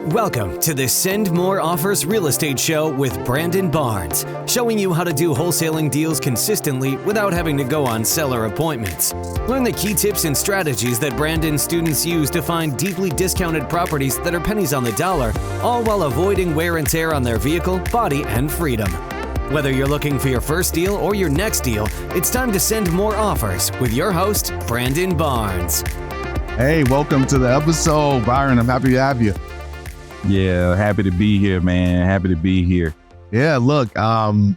Welcome to the Send More Offers Real Estate Show with Brandon Barnes, showing you how to do wholesaling deals consistently without having to go on seller appointments. Learn the key tips and strategies that Brandon's students use to find deeply discounted properties that are pennies on the dollar, all while avoiding wear and tear on their vehicle, body, and freedom. Whether you're looking for your first deal or your next deal, it's time to send more offers with your host, Brandon Barnes. Hey, welcome to the episode, Byron. I'm happy to have you. Yeah, happy to be here, man. Happy to be here. Yeah, look,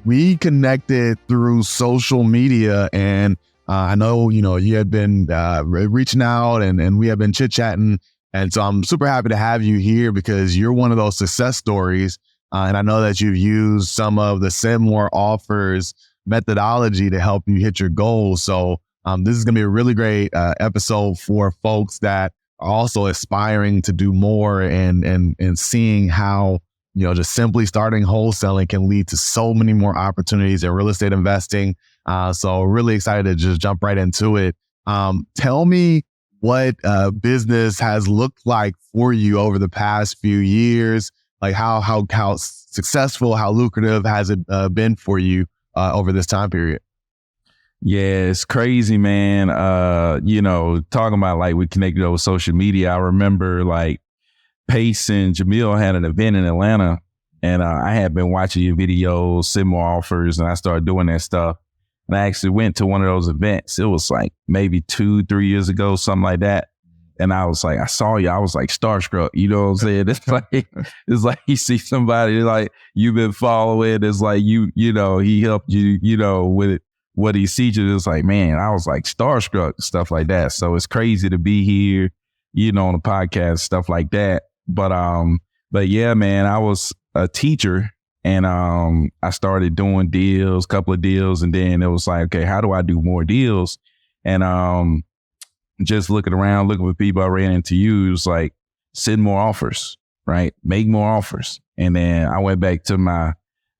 we connected through social media, and I know, you had been reaching out and we have been chit-chatting. And so I'm super happy to have you here because you're one of those success stories. And I know that you've used some of the Send More Offers methodology to help you hit your goals. So this is going to be a really great episode for folks that are also aspiring to do more and seeing how, just simply starting wholesaling can lead to so many more opportunities in real estate investing. So really excited to just jump right into it. Tell me what business has looked like for you over the past few years. Like how successful, how lucrative has it been for you over this time period? Yeah, it's crazy, man. Talking about like we connected over social media. I remember like Pace and Jamil had an event in Atlanta, and I had been watching your videos, Send More Offers, and I started doing that stuff. And I actually went to one of those events. It was like maybe 2-3 years ago, something like that. And I was like, I saw you. I was like starstruck. You know what I'm saying? It's like you see somebody like you've been following. It's like he helped you, with what he sees you. It's like, man, I was like starstruck, stuff like that. So it's crazy to be here, on the podcast, stuff like that. But yeah, man, I was a teacher and I started doing deals, couple of deals, and then it was like, okay, how do I do more deals? And just looking around, looking for people, I ran into you. It was like, send more offers, right? Make more offers. And then I went back to my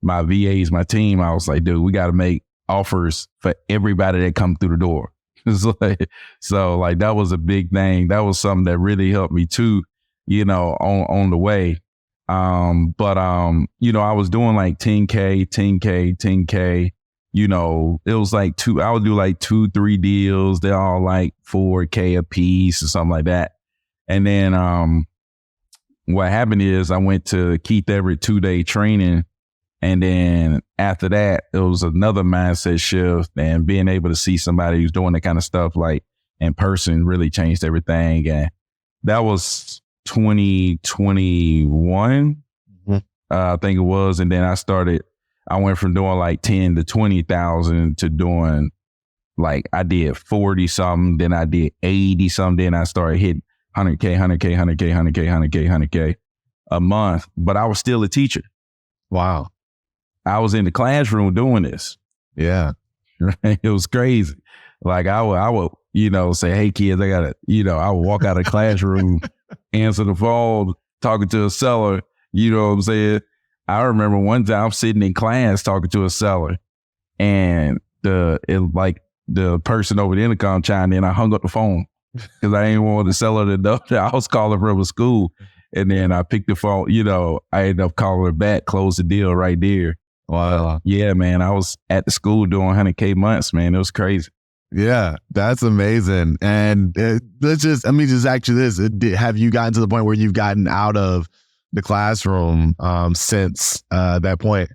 VAs, my team. I was like, dude, we got to make offers for everybody that come through the door. So that was a big thing. That was something that really helped me too, on the way. I was doing like 10K. It was like I would do like 2-3 deals. They're all like 4K a piece or something like that. And then what happened is I went to Keith Everett 2-day training. And then after that, it was another mindset shift, and being able to see somebody who's doing that kind of stuff like in person really changed everything. And that was 2021, I think it was. And then I went from doing like 10 to 20,000 to doing like, I did 40 something, then I did 80 something, then I started hitting 100K a month, but I was still a teacher. Wow. I was in the classroom doing this. Yeah. Right? It was crazy. Like I would, say, hey kids, I gotta, I would walk out of the classroom, answer the phone, talking to a seller, you know what I'm saying? I remember one time I'm sitting in class talking to a seller, and the person over the intercom chimed in. I hung up the phone because I didn't want the seller to know that I was calling from a school. And then I picked the phone, I ended up calling her back, closed the deal right there. Wow. Yeah, man. I was at the school doing 100K months, man. It was crazy. Yeah, that's amazing. And let me just ask you this. Have you gotten to the point where you've gotten out of the classroom since that point?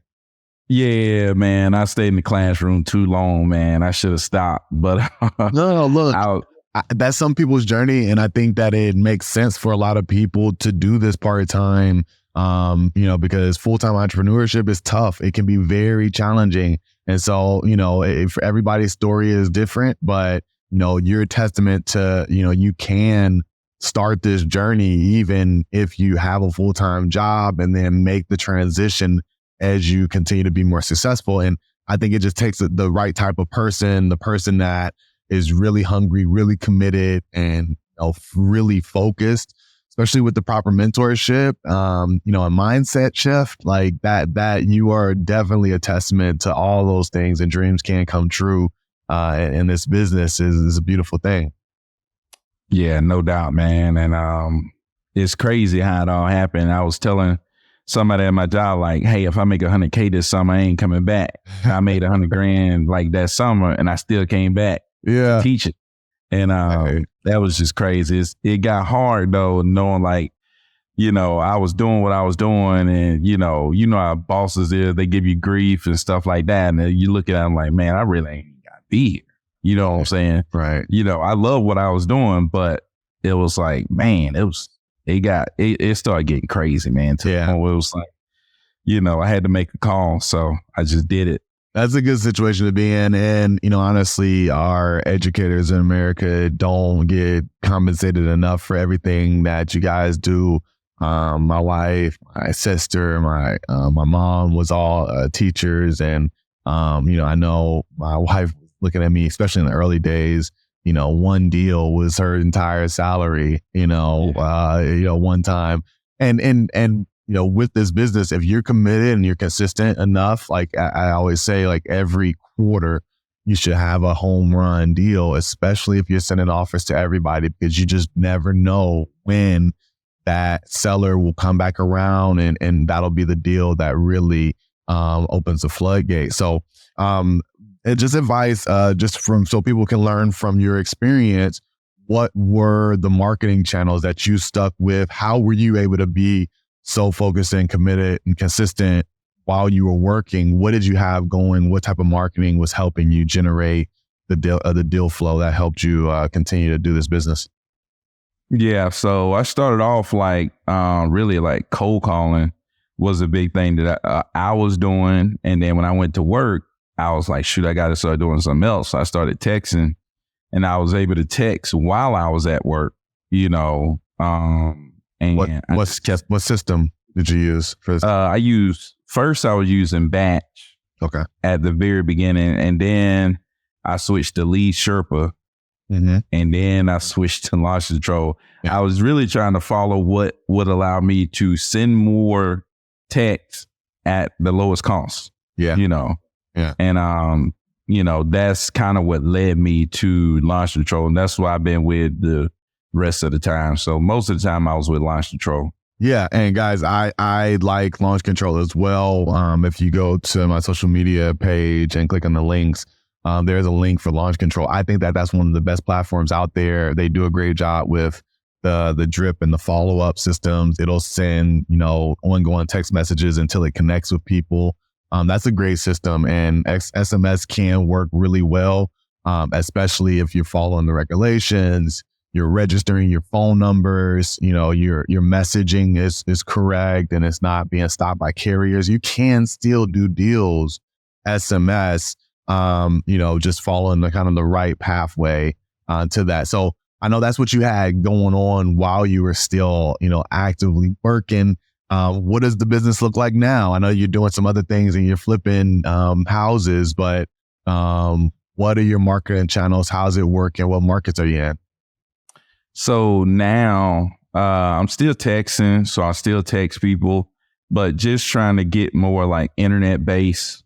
Yeah, man. I stayed in the classroom too long, man. I should have stopped. But no, look, that's some people's journey. And I think that it makes sense for a lot of people to do this part-time, because full-time entrepreneurship is tough. It can be very challenging. And so, if everybody's story is different, but, you're a testament to, you can start this journey even if you have a full-time job and then make the transition as you continue to be more successful. And I think it just takes the right type of person, the person that is really hungry, really committed, and really focused, especially with the proper mentorship, a mindset shift like that you are definitely a testament to all those things, and dreams can come true. And this business is a beautiful thing. Yeah, no doubt, man. And it's crazy how it all happened. I was telling somebody at my job, like, hey, if I make $100K this summer, I ain't coming back. I made $100,000 like that summer, and I still came back to teach it. And that was just crazy. It got hard though, knowing like, I was doing what I was doing, and you know how bosses is, they give you grief and stuff like that. And then you look at them like, man, I really ain't got to be here. You know what I'm saying? Right. I love what I was doing, but it was like, man, it started getting crazy, man. To the point where it was like, I had to make a call. So I just did it. That's a good situation to be in. And, honestly, our educators in America don't get compensated enough for everything that you guys do. My wife, my sister, my mom was all teachers. And, I know my wife was looking at me, especially in the early days, one deal was her entire salary, one time. And with this business, if you're committed and you're consistent enough, like I always say, like every quarter, you should have a home run deal, especially if you're sending offers to everybody, because you just never know when that seller will come back around, and that'll be the deal that really opens the floodgate. So just advice, so people can learn from your experience, what were the marketing channels that you stuck with? How were you able to be so focused and committed and consistent while you were working? What did you have going? What type of marketing was helping you generate the deal flow that helped you continue to do this business? Yeah, so I started off really like cold calling was a big thing that I was doing. And then when I went to work, I was like, shoot, I got to start doing something else. So I started texting, and I was able to text while I was at work, and what system did you use for this? I was using Batch. Okay. At the very beginning, and then I switched to Lead Sherpa, and then I switched to Launch Control. Yeah. I was really trying to follow what would allow me to send more text at the lowest cost. Yeah. Yeah. And that's kind of what led me to Launch Control, and that's why I've been with the rest of the time. So most of the time I was with Launch Control. Yeah. And guys, I like Launch Control as well. If you go to my social media page and click on the links, there's a link for Launch Control. I think that's one of the best platforms out there. They do a great job with the drip and the follow-up systems. It'll send, ongoing text messages until it connects with people. That's a great system, and SMS can work really well, especially if you're following the regulations. You're registering your phone numbers, your messaging is correct, and it's not being stopped by carriers. You can still do deals SMS, just following the kind of the right pathway to that. So I know that's what you had going on while you were still, actively working. What does the business look like now? I know you're doing some other things and you're flipping houses, but what are your marketing channels? How's it working? What markets are you in? So now I'm still texting, so I still text people, but just trying to get more like internet based.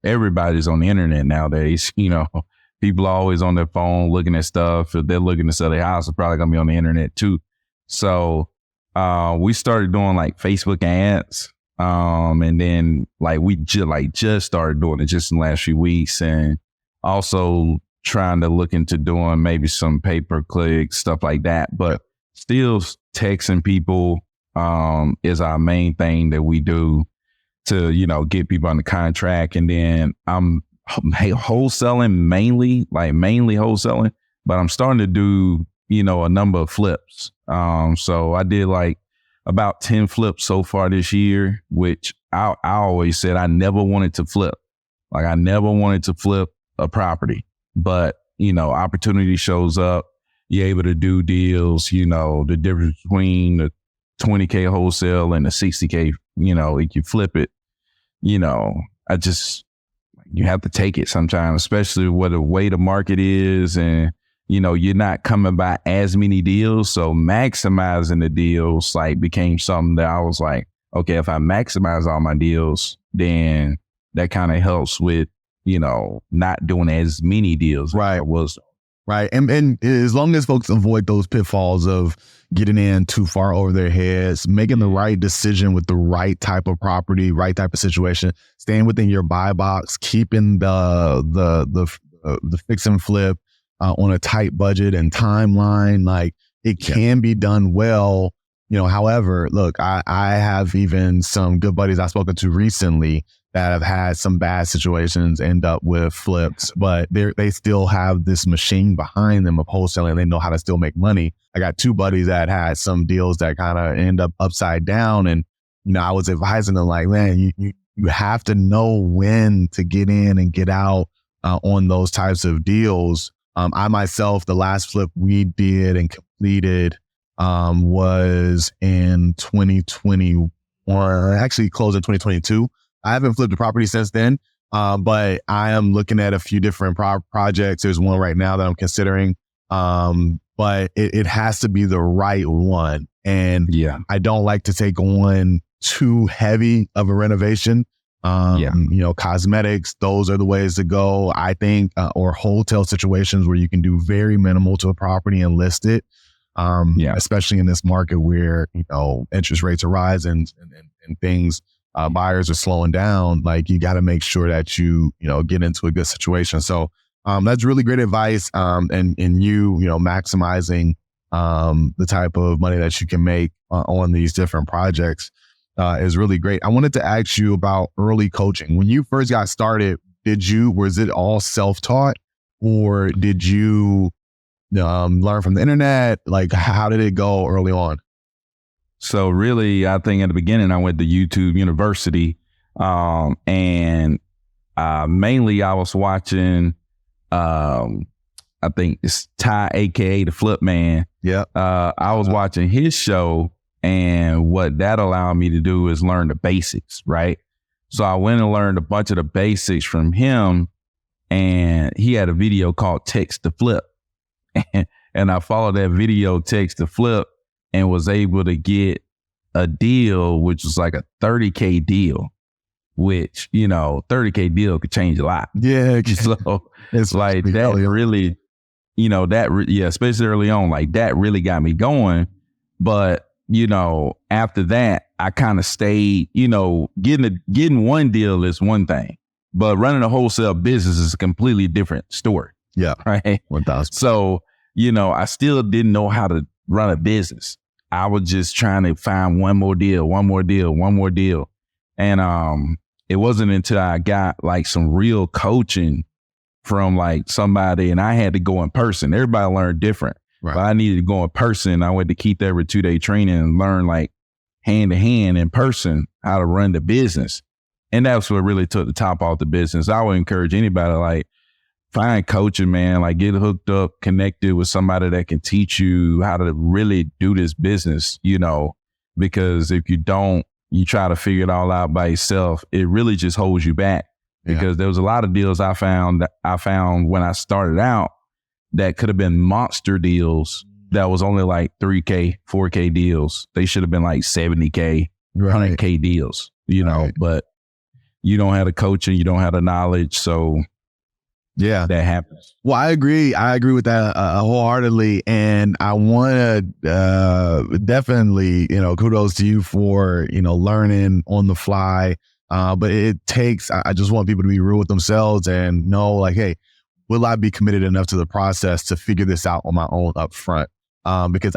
Everybody's on the internet nowadays. People are always on their phone looking at stuff. If they're looking to sell their house, they're probably gonna be on the internet too. So we started doing like Facebook ads, and then we just started doing it just in the last few weeks, and also trying to look into doing maybe some pay-per-click stuff like that, but still texting people is our main thing that we do to, get people on the contract. And then I'm wholesaling mainly wholesaling, but I'm starting to do, a number of flips. So I did about 10 flips so far this year, which I always said I never wanted to flip. I never wanted to flip a property. But, opportunity shows up, you're able to do deals, the difference between the 20K wholesale and the 60K, if you flip it, you have to take it sometimes, especially with the way the market is. And, you're not coming by as many deals. So maximizing the deals became something that I was like, okay, if I maximize all my deals, then that kind of helps with, not doing as many deals. Right. As I was. Right. And as long as folks avoid those pitfalls of, getting in too far over their heads, making the right decision with the right type of property, right type of situation, staying within your buy box, keeping the fix and flip on a tight budget and timeline. Like, it can be done well. However, look, I have even some good buddies I've spoken to recently that have had some bad situations end up with flips, but they still have this machine behind them of wholesaling. They know how to still make money. I got 2 buddies that had some deals that kind of end up upside down. And, I was advising them like, man, you have to know when to get in and get out on those types of deals. I myself, the last flip we did and completed was in 2021, actually closed in 2022. I haven't flipped a property since then, but I am looking at a few different projects. There's one right now that I'm considering, but it has to be the right one. And I don't like to take on too heavy of a renovation. Cosmetics, those are the ways to go, I think, or hotel situations where you can do very minimal to a property and list it. Especially in this market where, interest rates are rising and things, buyers are slowing down. Like, you got to make sure that you get into a good situation. So, that's really great advice. And you maximizing, the type of money that you can make on these different projects, is really great. I wanted to ask you about early coaching. When you first got started, was it all self-taught, or did you learn from the internet? Like, how did it go early on? So really, I think at the beginning, I went to YouTube University, and mainly I was watching, I think it's Ty, aka the Flip Man. Yeah. I was watching his show, and what that allowed me to do is learn the basics, right? So I went and learned a bunch of the basics from him, and he had a video called Text to Flip. And I followed that video, Text to Flip, and was able to get a deal, which was like a $30K deal, which, $30K deal could change a lot. Yeah. So it's like that really, especially early on, like that really got me going. But, after that, I kind of stayed, getting one deal is one thing, but running a wholesale business is a completely different story. Yeah. Right. 1,000. So, I still didn't know how to run a business. I was just trying to find one more deal. And it wasn't until I got like some real coaching from like somebody, and I had to go in person. Everybody learned different. Right. But I needed to go in person. I went to Keith Everett 2-day training and learn like hand to hand in person how to run the business. And that's what really took the top off the business. I would encourage anybody to like find coaching, man, like get hooked up, connected with somebody that can teach you how to really do this business, because if you don't, you try to figure it all out by yourself, it really just holds you back. Because there was a lot of deals I found when I started out that could have been monster deals that was only like 3K, 4K deals. They should have been like 70K, 100K deals, but you don't have the coaching, you don't have the knowledge. So yeah, that happens. Well, I agree. I agree with that wholeheartedly. And I want to definitely, kudos to you for, learning on the fly. But it takes, I just want people to be real with themselves and know like, hey, will I be committed enough to the process to figure this out on my own up front? Because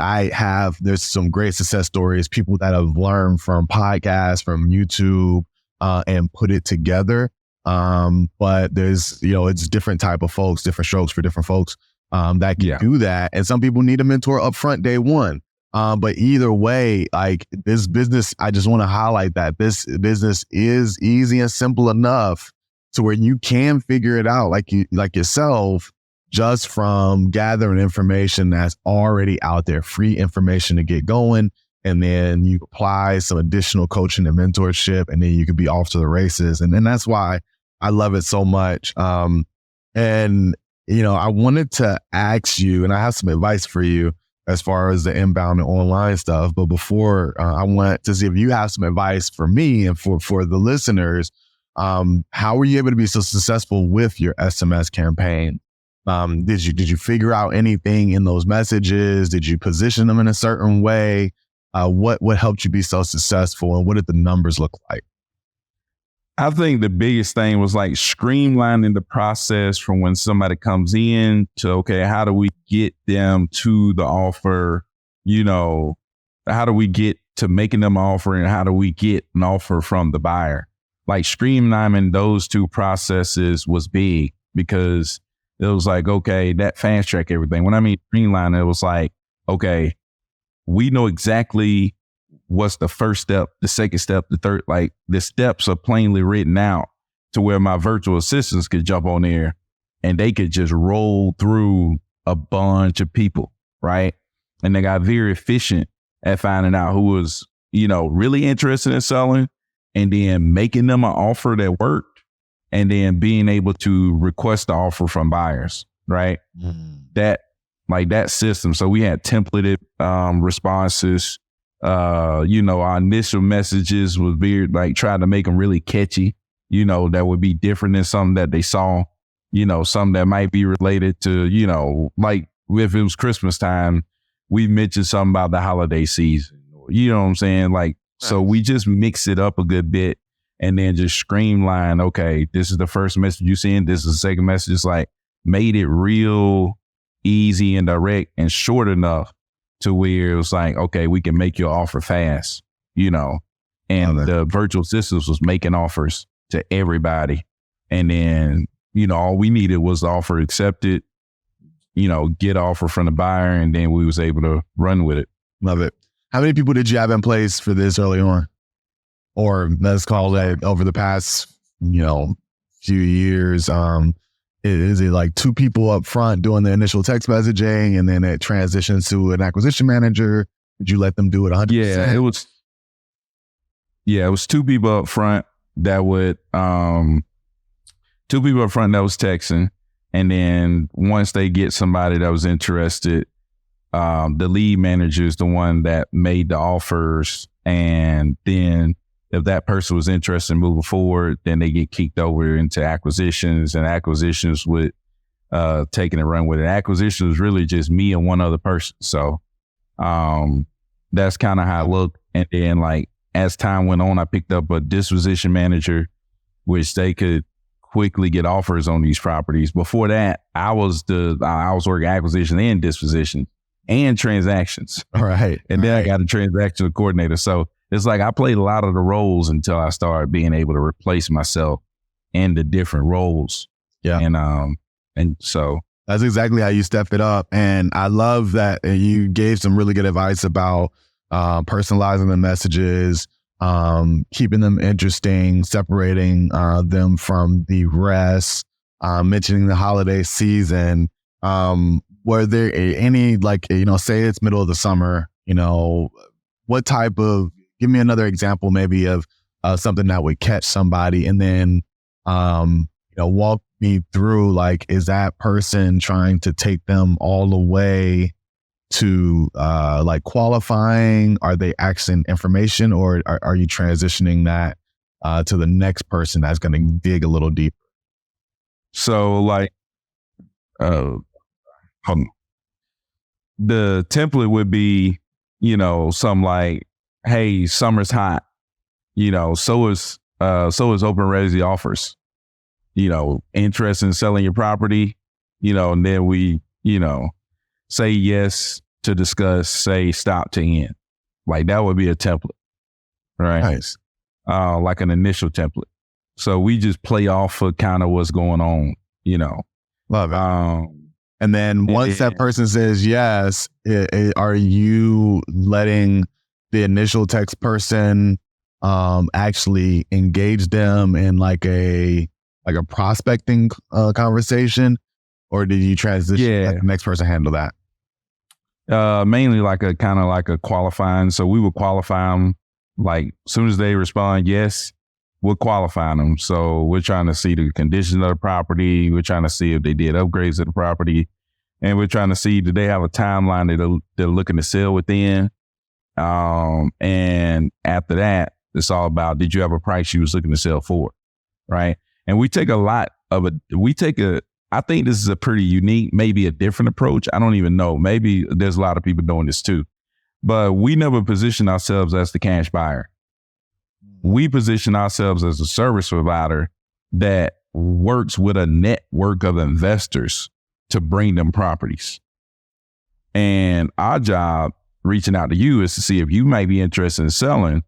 there's some great success stories, people that have learned from podcasts, from YouTube, and put it together. But there's, it's different type of folks, different strokes for different folks, that can do that. And some people need a mentor up front day one. But either way, like this business, I just want to highlight that this business is easy and simple enough to where you can figure it out like yourself, just from gathering information that's already out there, free information to get going. And then you apply some additional coaching and mentorship, and then you can be off to the races. And then that's why I love it so much. And, I wanted to ask you, and I have some advice for you as far as the inbound and online stuff. But before, I want to see if you have some advice for me and for the listeners. How were you able to be so successful with your SMS campaign? Did you figure out anything in those messages? Did you position them in a certain way? What helped you be so successful, and what did the numbers look like? I think the biggest thing was like streamlining the process from when somebody comes in to, okay, how do we get them to the offer? You know, how do we get to making them an offer, and how do we get an offer from the buyer? Like streamlining those two processes was big, because it was like, okay, that fast track everything. When I mean streamline, it was like, okay, we know exactly what's the first step, the second step, the third, like the steps are plainly written out to where my virtual assistants could jump on there and they could just roll through a bunch of people, right? And they got very efficient at finding out who was, you know, really interested in selling, and then making them an offer that worked, and then being able to request the offer from buyers, right? That system. So we had templated responses. You know, our initial messages was weird, like trying to make them really catchy, you know, that would be different than something that they saw, you know, something that might be related to, you know, like if it was Christmas time, we mentioned something about the holiday season, you know what I'm saying? Like, so we just mix it up a good bit, and then just streamline, okay, this is the first message you send, this is the second message. It's like made it real easy and direct and short enough to where it was like, okay, we can make your offer fast, you know. And the virtual assistants was making offers to everybody. And then, you know, all we needed was the offer accepted, you know, get offer from the buyer, and then we was able to run with it. Love it. How many people did you have in place for this early on? Or let's call it over the past, you know, few years? Is it like 2 people up front doing the initial text messaging, and then it transitions to an acquisition manager? Did you let them do it 100%? It was 2 people up front that would, 2 people up front that was texting. And then once they get somebody that was interested, the lead manager is the one that made the offers. And then if that person was interested in moving forward, then they get kicked over into acquisitions, and acquisitions would take it and run with it. Acquisitions was really just me and one other person. So that's kind of how it looked. And then like as time went on, I picked up a disposition manager, which they could quickly get offers on these properties. Before that, I was working acquisition and disposition and transactions. All right. And then I got a transaction coordinator. So it's like I played a lot of the roles until I started being able to replace myself in the different roles. Yeah. And so that's exactly how you step it up. And I love that you gave some really good advice about personalizing the messages, keeping them interesting, separating them from the rest, mentioning the holiday season. Were there any, like, you know, say it's middle of the summer, you know, what type of, give me another example maybe of something that would catch somebody, and then, you know, walk me through, like, is that person trying to take them all the way to like qualifying? Are they asking information, or are you transitioning that to the next person that's going to dig a little deeper? So like, the template would be, you know, something like, hey, summer's hot, you know, so is open ready offers, you know, interested in selling your property, you know, and then we, you know, say yes to discuss, say stop to end. Like that would be a template, right? Nice. Like an initial template. So we just play off of kind of what's going on, you know. Love it. And then once that person says yes, are you letting the initial text person actually engage them in like a prospecting conversation, or did you transition let the next person handle that? Mainly like a kind of like a qualifying. So we would qualify them, like as soon as they respond yes, we're qualifying them. So we're trying to see the condition of the property. We're trying to see if they did upgrades to the property. And we're trying to see, do they have a timeline that they're looking to sell within? And after that, it's all about, did you have a price you was looking to sell for? Right. And we take a I think this is a pretty unique, maybe a different approach. I don't even know. Maybe there's a lot of people doing this too. But we never position ourselves as the cash buyer. We position ourselves as a service provider that works with a network of investors to bring them properties. And our job reaching out to you is to see if you might be interested in selling,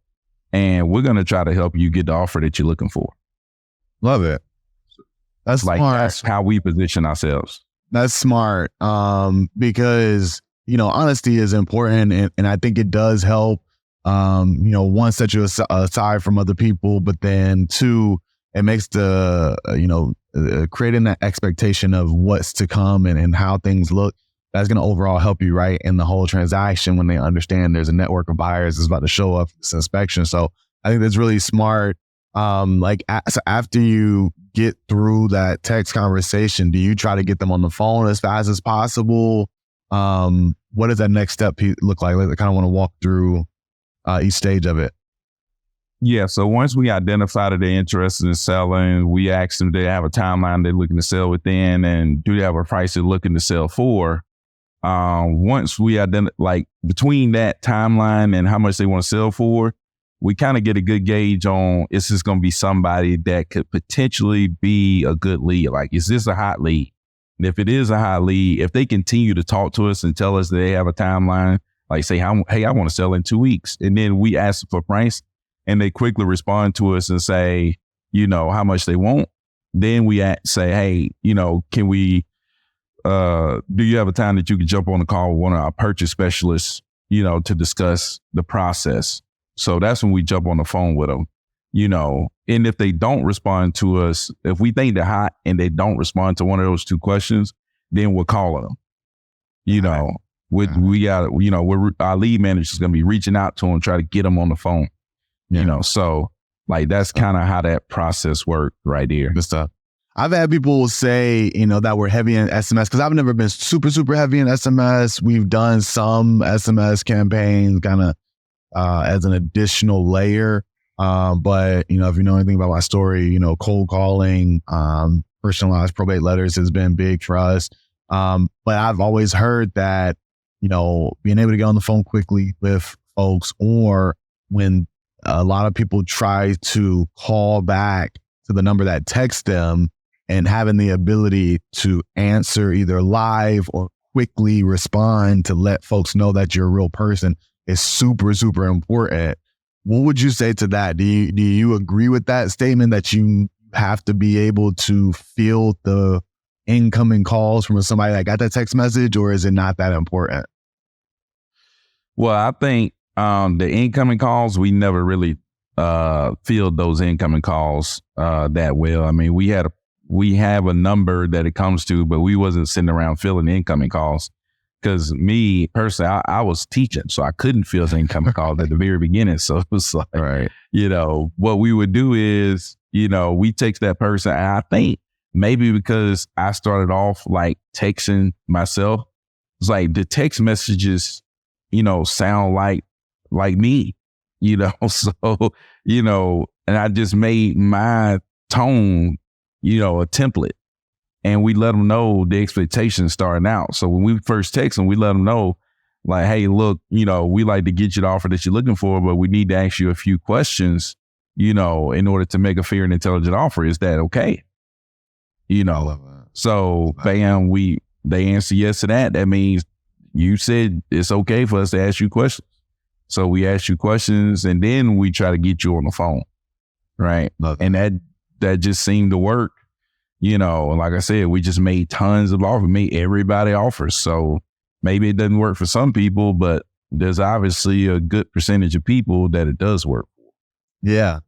and we're going to try to help you get the offer that you're looking for. Love it. That's like smart. That's how we position ourselves. That's smart. Because, honesty is important, and I think it does help, one, set you aside from other people, but then two, it makes creating that expectation of what's to come and how things look. That's going to overall help you, right, in the whole transaction when they understand there's a network of buyers that's about to show up for this inspection. So I think that's really smart. So after you get through that text conversation, do you try to get them on the phone as fast as possible? What does that next step look like? I kind of want to walk through each stage of it. Yeah. So once we identify that they're interested in selling, we ask them, do they have a timeline they're looking to sell within, and do they have a price they're looking to sell for? Once we identify, between that timeline and how much they want to sell for, we kind of get a good gauge on, is this going to be somebody that could potentially be a good lead? Like, is this a hot lead? And if it is a hot lead, if they continue to talk to us and tell us that they have a timeline, like say, hey, I want to sell in 2 weeks. And then we ask for price and they quickly respond to us and say, how much they want. Then we say, hey, can we, do you have a time that you can jump on a call with one of our purchase specialists, to discuss the process? So that's when we jump on the phone with them, and if they don't respond to us, if we think they're hot and they don't respond to one of those 2 questions, then we'll call them, our lead manager is going to be reaching out to them, try to get them on the phone, so that's kind of how that process worked right here. Good stuff. I've had people say, that we're heavy in SMS, because I've never been super, super heavy in SMS. We've done some SMS campaigns kind of as an additional layer. But, if you know anything about my story, cold calling, personalized probate letters has been big for us. But I've always heard that, being able to get on the phone quickly with folks, or when a lot of people try to call back to the number that texts them, and having the ability to answer either live or quickly respond to let folks know that you're a real person is super, super important. What would you say to that? Do you agree with that statement, that you have to be able to field the incoming calls from somebody that got that text message, or is it not that important? Well, I think the incoming calls, we never really field those incoming calls that well. I mean, we have a number that it comes to, but we wasn't sitting around filling incoming calls. Because me personally, I was teaching, so I couldn't field incoming calls at the very beginning. So it was like, right. What we would do is, we text that person. And I think maybe because I started off texting myself, it's like the text messages, sound like me, so, and I just made my tone, a template, and we let them know the expectations starting out. So when we first text them, we let them know, hey, look, we like to get you the offer that you're looking for, but we need to ask you a few questions, in order to make a fair and intelligent offer. Is that okay? So bam, they answer yes to that. That means you said it's okay for us to ask you questions. So we ask you questions, and then we try to get you on the phone. Right. And that just seemed to work. Like I said, we just made tons of offers, made everybody offers. So maybe it doesn't work for some people, but there's obviously a good percentage of people that it does work for. Yeah.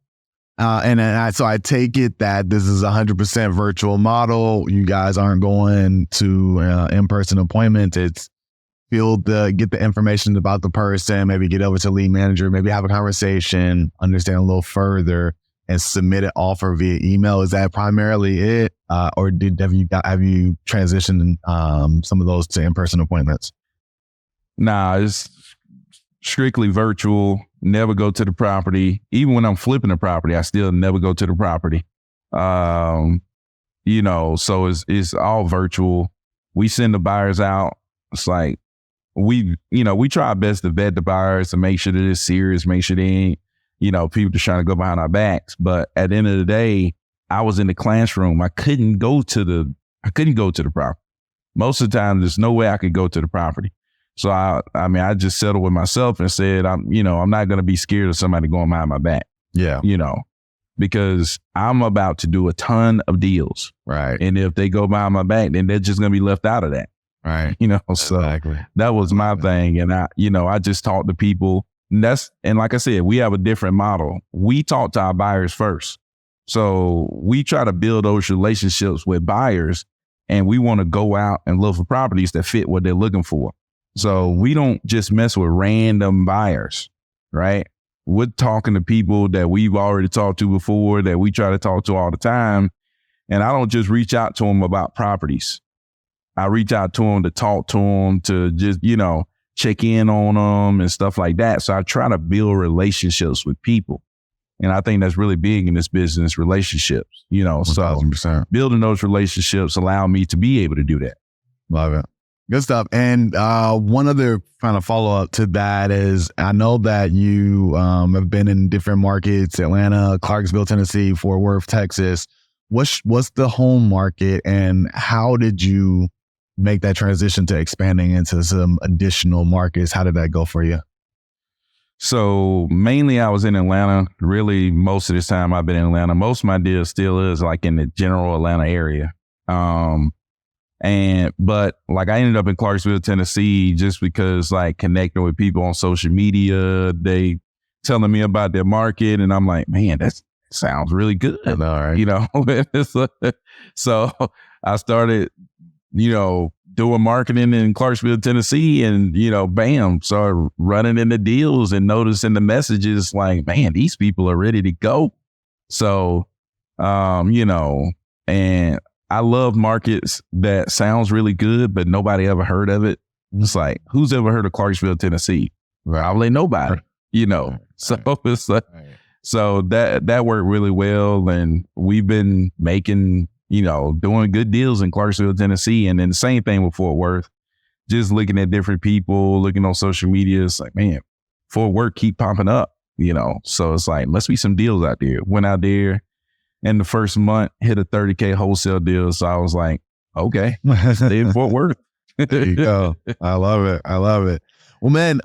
So I take it that this is 100% virtual model. You guys aren't going to in-person appointments. It's get the information about the person, maybe get over to lead manager, maybe have a conversation, understand a little further, and submit an offer via email. Is that primarily it? Or have you transitioned some of those to in-person appointments? Nah, it's strictly virtual. Never go to the property. Even when I'm flipping the property, I still never go to the property. So it's all virtual. We send the buyers out. It's like we try our best to vet the buyers to make sure that it's serious, make sure they ain't, people just trying to go behind our backs. But at the end of the day, I was in the classroom. I couldn't go to the property. Most of the time, there's no way I could go to the property. So I just settled with myself and said, I'm not going to be scared of somebody going behind my back. Yeah. Because I'm about to do a ton of deals. Right. And if they go behind my back, then they're just going to be left out of that. Right. So exactly. That was my thing. And I just talked to people, and like I said, we have a different model. We talk to our buyers first. So we try to build those relationships with buyers, and we want to go out and look for properties that fit what they're looking for. So we don't just mess with random buyers, right? We're talking to people that we've already talked to before, that we try to talk to all the time. And I don't just reach out to them about properties. I reach out to them to talk to them, to just, check in on them and stuff like that. So I try to build relationships with people. And I think that's really big in this business, relationships, 1,000%. So building those relationships allow me to be able to do that. Love it. Good stuff. And one other kind of follow up to that is, I know that you have been in different markets: Atlanta, Clarksville, Tennessee, Fort Worth, Texas. What's the home market, and how did you make that transition to expanding into some additional markets? How did that go for you? So mainly I was in Atlanta. Really, most of this time I've been in Atlanta. Most of my deal still is like in the general Atlanta area. But like I ended up in Clarksville, Tennessee, just because like connecting with people on social media, they telling me about their market, and I'm like, man, that sounds really good. I know, right? So I started, doing marketing in Clarksville, Tennessee, and, bam, started running into deals and noticing the messages like, man, these people are ready to go. So, and I love markets that sounds really good, but nobody ever heard of it. It's like, who's ever heard of Clarksville, Tennessee? Probably nobody, So it's like, so that worked really well. And we've been making, doing good deals in Clarksville, Tennessee. And then the same thing with Fort Worth, just looking at different people, looking on social media. It's like, man, Fort Worth keep popping up, so it's like, must be some deals out there. Went out there, and the first month hit a 30K wholesale deal. So I was like, okay, stay in Fort Worth. There you go. I love it. Well, man,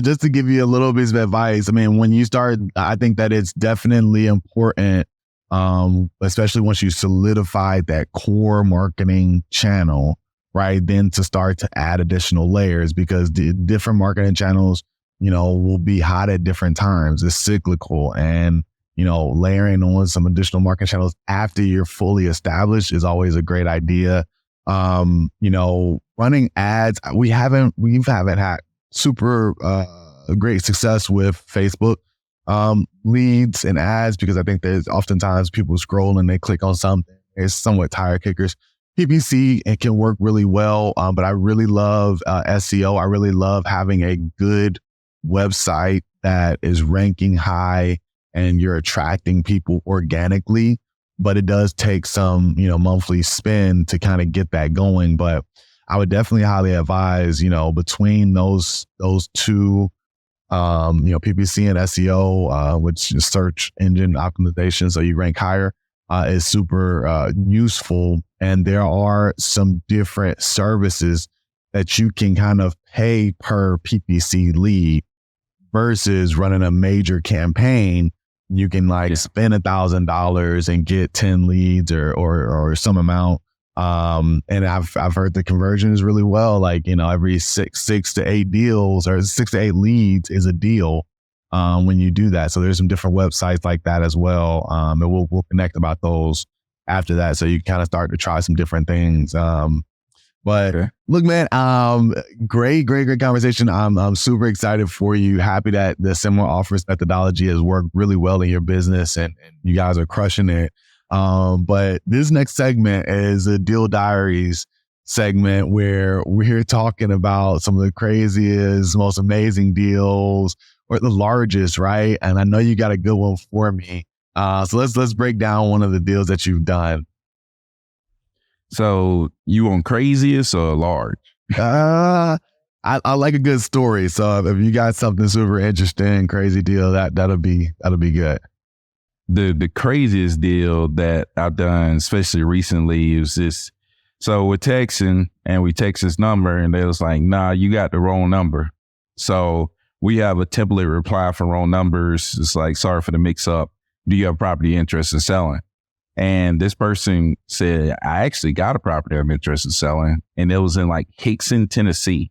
just to give you a little bit of advice, I mean, when you start, I think that it's definitely important, especially once you solidify that core marketing channel, right? Then to start to add additional layers, because the different marketing channels, will be hot at different times. It's cyclical, and layering on some additional marketing channels after you're fully established is always a great idea. Running ads, we haven't had super great success with Facebook leads and ads, because I think there's oftentimes people scroll and they click on something. It's somewhat tire kickers. PPC, it can work really well, but I really love SEO. I really love having a good website that is ranking high and you're attracting people organically, but it does take some, monthly spend to kind of get that going. But I would definitely highly advise, between those two, PPC and SEO, which is search engine optimization, so you rank higher, is super useful. And there are some different services that you can kind of pay per PPC lead versus running a major campaign. You can spend $1,000 and get 10 leads or some amount. And I've heard the conversion is really well. Every six to eight deals or 6 to 8 leads is a deal when you do that. So there's some different websites like that as well. And we'll connect about those after that, so you kind of start to try some different things. But okay. Look, man, great conversation. I'm super excited for you. Happy that the similar offers methodology has worked really well in your business, and you guys are crushing it. But this next segment is a Deal Diaries segment where we're talking about some of the craziest, most amazing deals, or the largest, right? And I know you got a good one for me. So let's break down one of the deals that you've done. So you on craziest or large? I like a good story. So if you got something super interesting, crazy deal, that'll be good. The craziest deal that I've done, especially recently, is this. So we're texting and we text this number and they was like, nah, you got the wrong number. So we have a template reply for wrong numbers. It's like, sorry for the mix up. Do you have property interest in selling? And this person said, I actually got a property I'm interested in selling. And it was in like Hickson, Tennessee.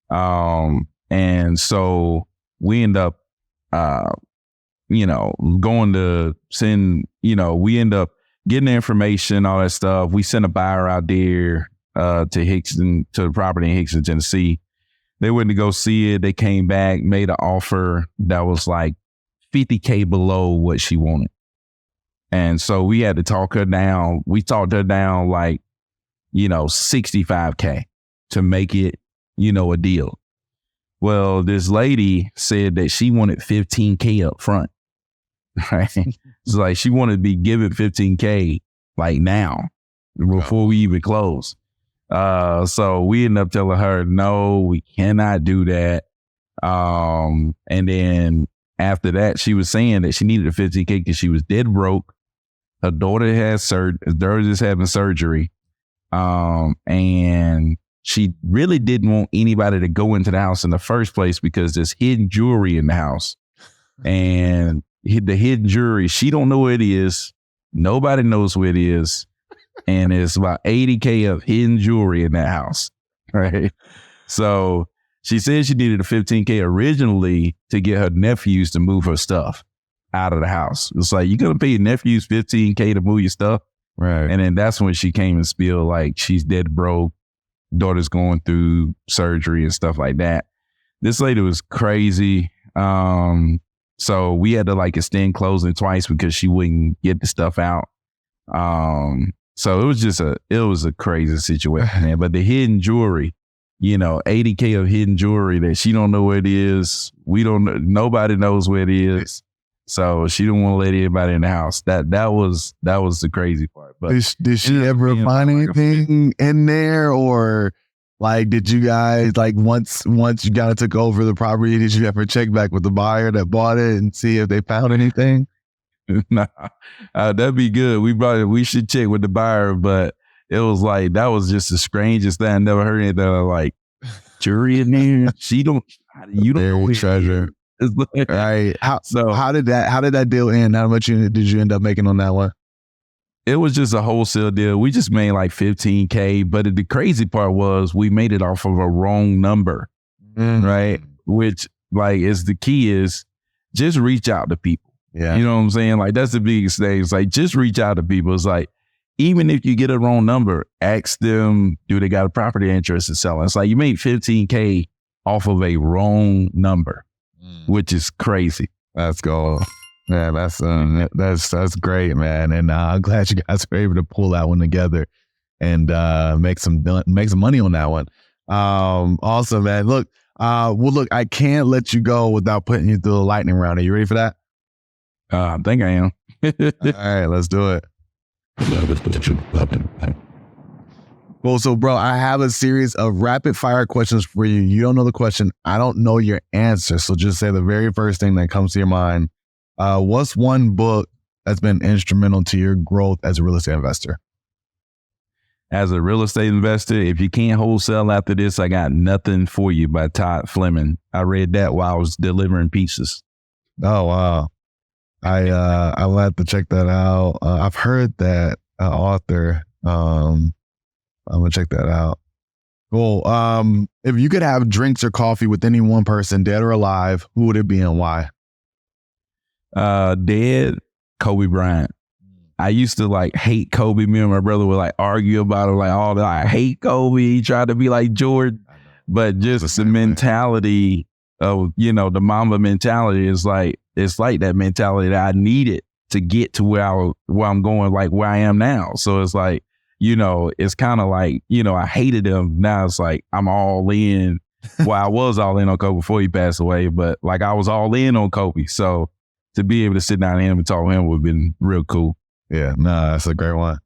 And so we end up, going to send, we end up getting the information, all that stuff. We sent a buyer out there to the property in Hickson, Tennessee. They went to go see it. They came back, made an offer that was like $50K below what she wanted. And so we had to talk her down. We talked her down like, $65K to make it, a deal. Well, this lady said that she wanted $15K up front. Right? It's like she wanted to be given $15K like now before we even close. So we ended up telling her, no, we cannot do that. And then after that, she was saying that she needed a $15K because she was dead broke. Her daughter is having surgery. And she really didn't want anybody to go into the house in the first place because there's hidden jewelry in the house. And the hidden jewelry, she don't know where it is. Nobody knows where it is. And it's about $80K of hidden jewelry in that house. Right. So she said she needed a $15K originally to get her nephews to move her stuff out of the house. It's like, you're going to pay your nephews $15K to move your stuff. Right. And then that's when she came and spilled like she's dead broke. Daughter's going through surgery and stuff like that. This lady was crazy. So we had to like extend closing twice because she wouldn't get the stuff out. So it was a crazy situation, man. But the hidden jewelry, $80K of hidden jewelry that she don't know where it is. Nobody knows where it is. So she didn't want to let anybody in the house. That was the crazy part. But did she ever find anything in there, or like did you guys like once you kind of took over the property, did you ever check back with the buyer that bought it and see if they found anything? Nah, that'd be good. We should check with the buyer, but it was like that was just the strangest thing. I never heard anything like jewelry in there. You don't know treasure. Like, right. How did that deal end? How much did you end up making on that one? It was just a wholesale deal. We just made like $15K, but the crazy part was we made it off of a wrong number, right? Which like is the key is just reach out to people. Yeah. You know what I'm saying? Like that's the biggest thing. It's like just reach out to people. It's like even if you get a wrong number, ask them, do they got a property interest in selling? It's like you made $15K off of a wrong number. Which is crazy. Let's go. Yeah, that's great, man. And I'm glad you guys were able to pull that one together and make some money on that one. Awesome, man. Look, I can't let you go without putting you through the lightning round. Are you ready for that? I think I am. All right, let's do it. Well, so bro, I have a series of rapid fire questions for you. You don't know the question. I don't know your answer. So just say the very first thing that comes to your mind. What's one book that's been instrumental to your growth as a real estate investor? As a real estate investor, if you can't wholesale after this, I got Nothing for You by Todd Flemming. I read that while I was delivering pizzas. Oh, wow. I'll have to check that out. I've heard that author. I'm going to check that out. Cool. If you could have drinks or coffee with any one person, dead or alive, who would it be and why? Dead, Kobe Bryant. I used to like hate Kobe. Me and my brother would like argue about it. Like, oh, I hate Kobe. He tried to be like Jordan. But just the mentality of, the Mamba mentality is like, it's like that mentality that I needed to get to where I'm going, like where I am now. So it's like, it's kind of like, I hated him. Now it's like, I'm all in. Well, I was all in on Kobe before he passed away, but like I was all in on Kobe. So to be able to sit down with him and talk to him would have been real cool. Yeah, no, that's a great one.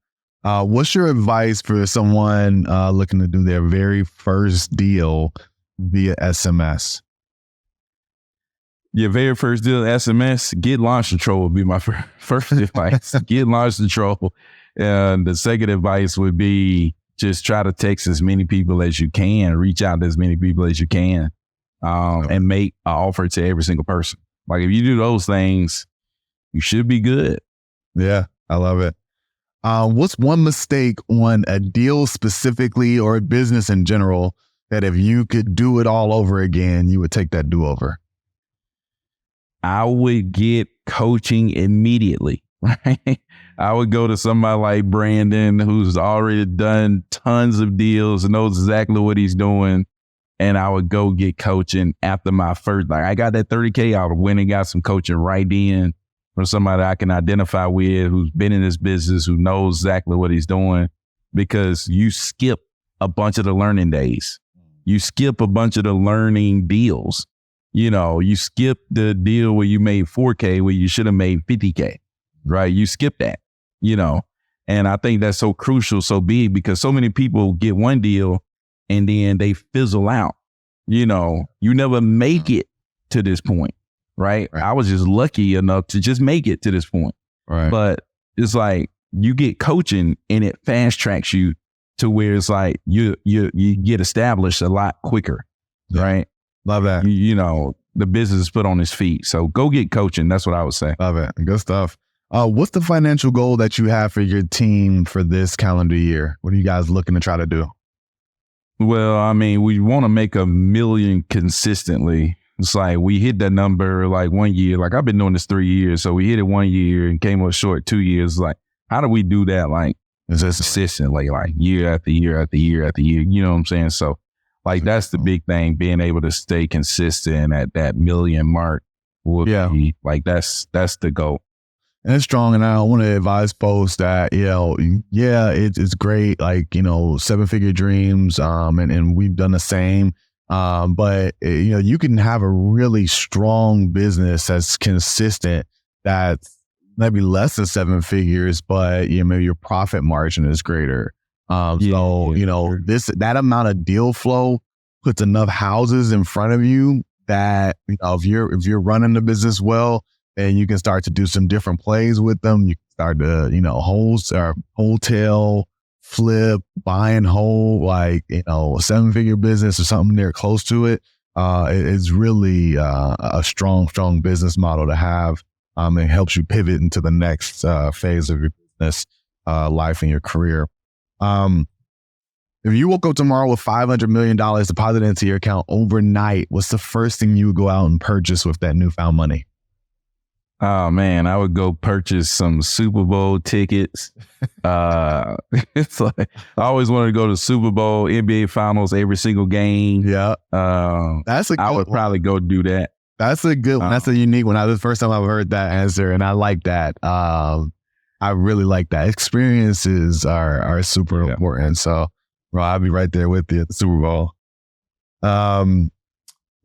What's your advice for someone looking to do their very first deal via SMS? Your very first deal, SMS, get launch control would be my first advice. Get launch control. And the second advice would be just try to text as many people as you can, reach out to as many people as you can, and make an offer to every single person. Like if you do those things, you should be good. Yeah, I love it. What's one mistake on a deal specifically or a business in general that if you could do it all over again, you would take that do-over? I would get coaching immediately, right? I would go to somebody like Brandon, who's already done tons of deals and knows exactly what he's doing. And I would go get coaching after my first, like I got that 30K, I went and got some coaching right then from somebody I can identify with, who's been in this business, who knows exactly what he's doing, because you skip a bunch of the learning days. You skip a bunch of the learning deals. You know, you skip the deal where you made 4K where you should have made 50K, right? You skip that, you know, and I think that's so crucial, so big, because so many people get one deal and then they fizzle out. You know, you never make it to this point, right? I was just lucky enough to just make it to this point. Right. But it's like you get coaching and it fast tracks you to where it's like you get established a lot quicker, right? Love that. You know, the business is put on its feet. So go get coaching. That's what I would say. Love it. Good stuff. What's the financial goal that you have for your team for this calendar year? What are you guys looking to try to do? Well, I mean, we want to make 1 million consistently. It's like we hit that number like 1 year. Like I've been doing this 3 years. So we hit it 1 year and came up short 2 years. Like, how do we do that? Like consistently, like year after year after year after year. You know what I'm saying? So like that's the big thing, being able to stay consistent at that 1 million mark would be like, that's the goal. And it's strong. And I want to advise folks that, you know, it's great. Like, you know, 7-figure dreams. And we've done the same. But you know, you can have a really strong business that's consistent, that's maybe less than 7 figures, but you know, maybe your profit margin is greater. So, you know, that amount of deal flow puts enough houses in front of you that, you know, if you're running the business well, then you can start to do some different plays with them. You can start to, you know, wholesale, flip, buy and hold, like, you know, a 7-figure business or something there close to it. It's really a strong business model to have. It helps you pivot into the next phase of your business life and your career. If you woke up tomorrow with $500 million deposited into your account overnight, what's the first thing you would go out and purchase with that newfound money? Oh man, I would go purchase some Super Bowl tickets. It's like I always wanted to go to Super Bowl, NBA Finals, every single game. Yeah, that's a good I would probably go do that. That's a good one. That's a unique one. That's the first time I've heard that answer, and I like that. I really like that. Experiences are super important. So, bro, I'll be right there with you at the Super Bowl.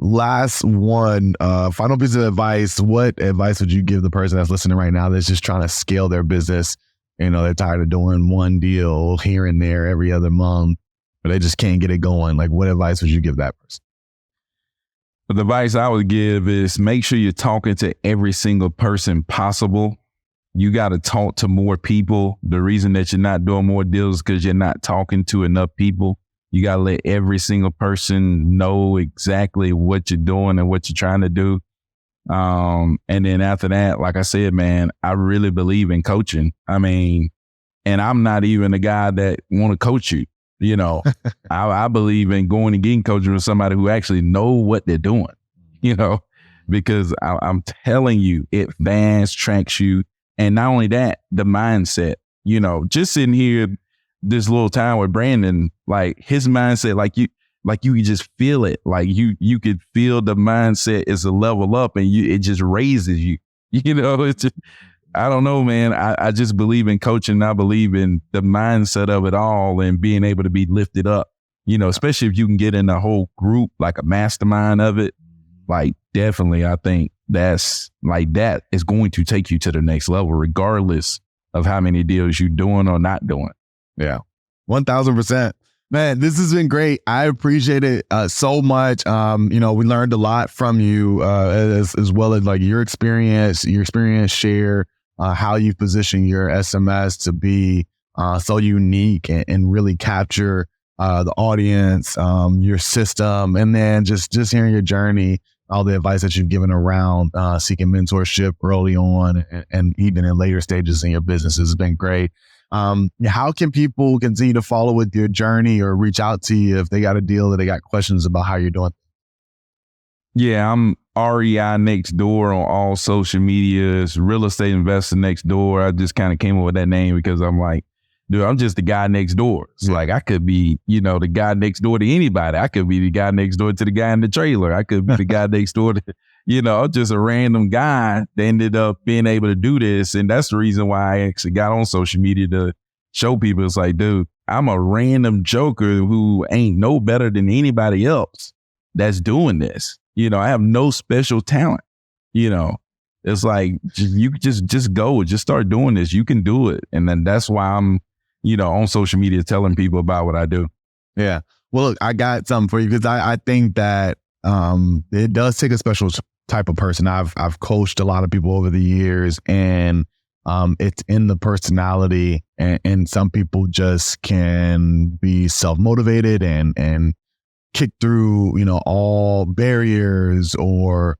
Last one, final piece of advice. What advice would you give the person that's listening right now that's just trying to scale their business? You know, they're tired of doing one deal here and there every other month, but they just can't get it going. Like, what advice would you give that person? The advice I would give is make sure you're talking to every single person possible. You got to talk to more people. The reason that you're not doing more deals is because you're not talking to enough people. You got to let every single person know exactly what you're doing and what you're trying to do. And then after that, like I said, man, I really believe in coaching. I mean, and I'm not even the guy that want to coach you. You know, I believe in going and getting coaching with somebody who actually know what they're doing, you know, because I'm telling you, it fast tracks you. And not only that, the mindset, you know, just sitting here this little time with Brandon, like his mindset, like you could just feel it. Like you could feel the mindset is a level up and it just raises you, you know, it's just, I don't know, man. I just believe in coaching. I believe in the mindset of it all and being able to be lifted up, you know, especially if you can get in a whole group, like a mastermind of it. Like definitely, I think that's like that is going to take you to the next level, regardless of how many deals you're doing or not doing. Yeah, 1000%. Man, this has been great. I appreciate it so much. We learned a lot from you as well as like your experience share, how you position your SMS to be so unique and really capture the audience, your system, and then just hearing your journey, all the advice that you've given around seeking mentorship early on and even in later stages in your business has been great. How can people continue to follow with your journey or reach out to you if they got a deal or they got questions about how you're doing? Yeah, I'm REI Next Door on all social medias, real estate investor next door. I just kind of came up with that name because I'm like, dude, I'm just the guy next door. It's like, I could be, the guy next door to anybody. I could be the guy next door to the guy in the trailer. I could be the guy next door to, I'm just a random guy that ended up being able to do this. And that's the reason why I actually got on social media to show people. It's like, dude, I'm a random joker who ain't no better than anybody else that's doing this. I have no special talent. It's like, you just go, just start doing this. You can do it. And then that's why I'm, on social media telling people about what I do. Yeah. Well, look, I got something for you because I think that it does take a special type of person. I've coached a lot of people over the years, and it's in the personality, and some people just can be self-motivated and kick through, all barriers or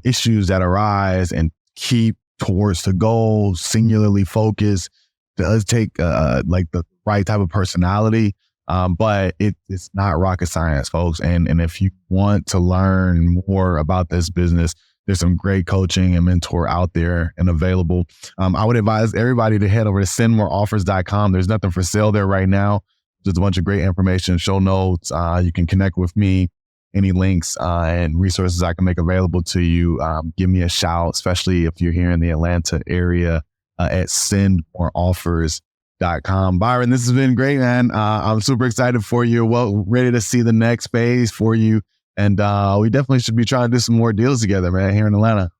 issues that arise and keep towards the goal, singularly focused. Does take like the right type of personality, but it's not rocket science, folks. And if you want to learn more about this business, there's some great coaching and mentor out there and available. I would advise everybody to head over to sendmoreoffers.com. There's nothing for sale there right now. Just a bunch of great information, show notes. You can connect with me. Any links and resources I can make available to you, give me a shout, especially if you're here in the Atlanta area at sendmoreoffers.com. Byron, this has been great, man. I'm super excited for you. Well, ready to see the next phase for you. And we definitely should be trying to do some more deals together, man, here in Atlanta.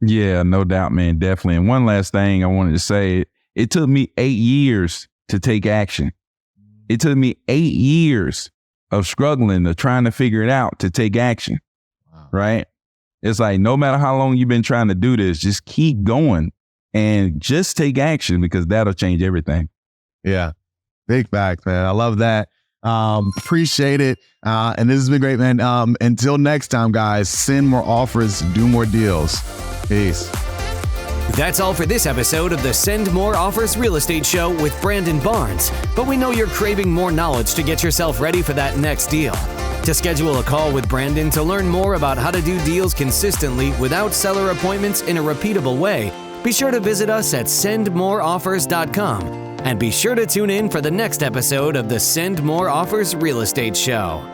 Yeah, no doubt, man. Definitely. And one last thing I wanted to say, it took me 8 years to take action. It took me 8 years of struggling, of trying to figure it out to take action. Wow. Right? It's like, no matter how long you've been trying to do this, just keep going and just take action because that'll change everything. Yeah. Big facts, man. I love that. Appreciate it. And this has been great, man. Until next time, guys, send more offers, do more deals. Peace. That's all for this episode of the Send More Offers Real Estate Show with Brandon Barnes. But we know you're craving more knowledge to get yourself ready for that next deal. To schedule a call with Brandon to learn more about how to do deals consistently without seller appointments in a repeatable way, be sure to visit us at sendmoreoffers.com. And be sure to tune in for the next episode of the Send More Offers Real Estate Show.